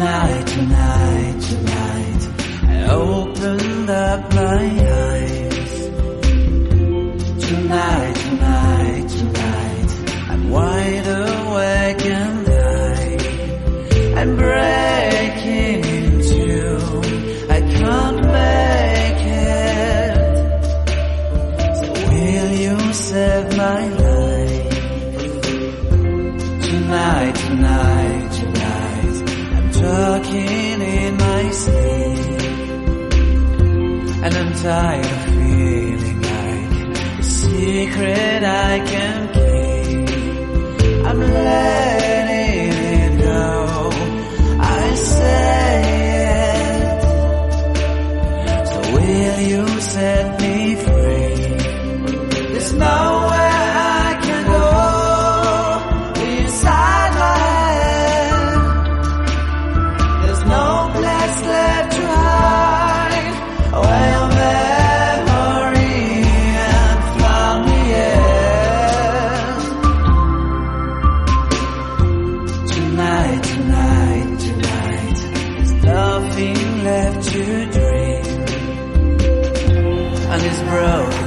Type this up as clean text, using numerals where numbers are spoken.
Tonight, tonight, tonight, I opened up my eyes. Tonight, tonight, tonight, I'm wide awake and I'm breaking in two. I can't make it. So will you save my life? Tonight, tonight, tonight, I'm talking in my sleep, and I'm tired of feeling like a secret I can keep. I'm letting it go, I say it. So will you set me free? There's nowhere I can go inside my head. There's no place left to hide where your memory and found me in. Tonight, tonight, tonight, there's nothing left to dream, and it's broken